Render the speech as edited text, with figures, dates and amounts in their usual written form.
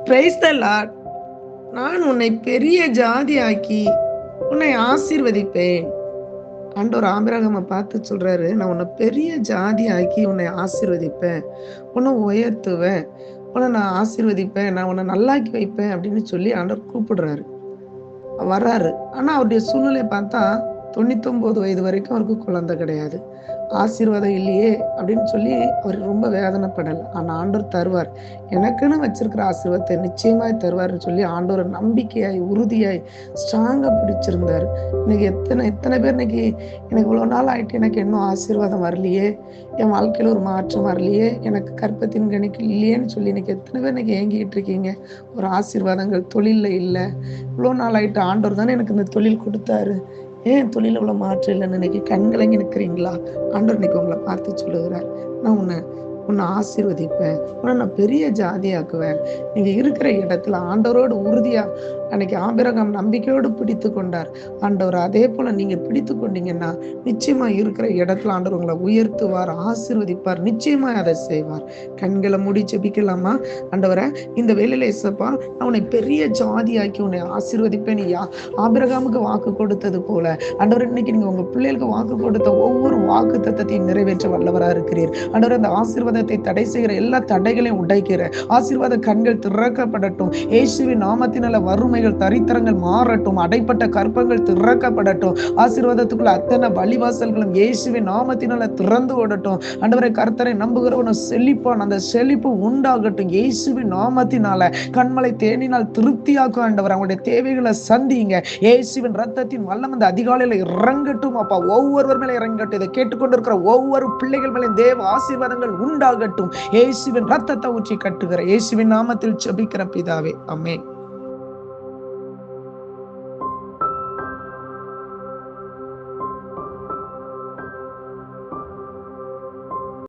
Praise the Lord. நான் உன்னை பெரிய ஜாதியாக்கி உன்னை ஆசீர்வதிப்பேன். ஆண்டவர் ஆபிரகாமை பார்த்து சொல்றாரு, நான் உன்னை பெரிய ஜாதியாக்கி உன்னை ஆசீர்வதிப்பேன், உன்னை உயர்த்துவேன், உன்னை நான் ஆசீர்வதிப்பேன், நான் உன்னை நல்லாக்கி வைப்பேன் அப்படின்னு சொல்லி ஆண்டவர் கூப்பிடுறாரு. வர்றாரு. ஆனா அவருடைய சூழ்நிலையை பார்த்தா 99 வயது வரைக்கும் அவருக்கு குழந்தை கிடையாது. ஆசீர்வாதம் இல்லையே அப்படின்னு சொல்லி அவர் ரொம்ப வேதனைப்படல. ஆனா ஆண்டவர் தருவார். எனக்குன்னு வச்சிருக்கிற ஆசீர்வாதத்தை நிச்சயமாய் தருவார்ன்னு சொல்லி ஆண்டவர் நம்பிக்கையாய், உறுதியாய், ஸ்ட்ராங்கா பிடிச்சிருந்தாரு. இன்னைக்கு எத்தனை பேர் இன்னைக்கு எனக்கு இவ்வளவு நாள் ஆயிட்டு எனக்கு இன்னும் ஆசீர்வாதம் வரலையே, என் வாழ்க்கையில ஒரு மாற்றம் வரலையே, எனக்கு கற்பத்தின் கணிக்கு இல்லையேன்னு சொல்லி இன்னைக்கு எத்தனை பேர் இன்னைக்கு ஏங்கிட்டு இருக்கீங்க. ஒரு ஆசீர்வாதங்கள் தொழில்ல இல்ல. இவ்வளோ நாள் ஆயிட்டு ஆண்டவர் தானே எனக்கு இந்த தொழில் கொடுத்தாரு, ஏன் தொழில் இவ்வளோ மாற்றம் இல்லைன்னு இன்னைக்கு கண்கலங்கி நிற்கிறீங்களா? ஆண்டவர் இன்னைக்கு உங்களை பார்த்து சொல்லுகிறார், நான் உன்னை ஆசீர்வதிப்பேன், உன்னை நான் பெரிய ஜாதியாக்குவேன். நீங்க இருக்கிற இடத்துல ஆண்டவரோடு உறுதியா, அன்னைக்கு ஆபிரகாம் நம்பிக்கையோடு பிடித்து கொண்டார் ஆண்டவர். அதே போல நீங்க பிடித்து கொண்டீங்கன்னா நிச்சயமா இருக்கிற இடத்துல ஆண்டவர் உங்களை உயர்த்துவார், ஆசீர்வதிப்பார், நிச்சயமா அதை செய்வார். கண்களை மூடி ஜெபிக்கலாமா? ஆண்டவரே, இந்த வேலையில இயேசப்பா, நான் உன்னை பெரிய ஜாதியாக்கி உன்னை ஆசீர்வதிப்பேன். ஆபிரகாமுக்கு வாக்கு கொடுத்தது போல ஆண்டவர், இன்னைக்கு நீங்க உங்க பிள்ளைகளுக்கு வாக்கு கொடுத்த ஒவ்வொரு வாக்கு தத்தத்தையும் நிறைவேற்ற வல்லவரா இருக்கிறீர் ஆண்டவர். அந்த ஆசீர்வாதத்தை தடை செய்கிற எல்லா தடைகளையும் உடைக்கிற ஆசீர்வாத கண்கள் திறக்கப்படட்டும். இயேசுவின் நாமத்தினால வறுமைகள், தரித்திரங்கள் மாறட்டும். அடைப்பட்ட கற்பங்கள் திறக்கப்படட்டும். ஆசீர்வாதத்துக்குள்ள அத்தனை வழிவாசல்களும் இயேசுவின் நாமத்தினால திறந்து ஓடட்டும். ஆண்டவரை, கர்த்தரை நம்புகிறவன செழிப்பான், அந்த செழிப்பு உண்டாகட்டும் இயேசுவின் நாமத்தினால. கண்மலை தேனினால் திருப்தியாக்கும் ஆண்டவர். அவங்களுடைய தேவைகளை சந்திங்க. இயேசுவின் ரத்தத்தின் வல்லம் அந்த அதிகாலையில இறங்கட்டும் அப்பா, ஒவ்வொருவர் மேல இறங்கட்டும். இதை கேட்டுக்கொண்டிருக்கிற ஒவ்வொரு பிள்ளைகள் மேலே தேவ ஆசீர்வாதங்கள் உண்டாகட்டும். இயேசுவின் ரத்தத்தை ஊற்றி கட்டுகிற இயேசுவின் நாமத்தில் ஜெபிக்கிற பிதாவே, ஆமென்.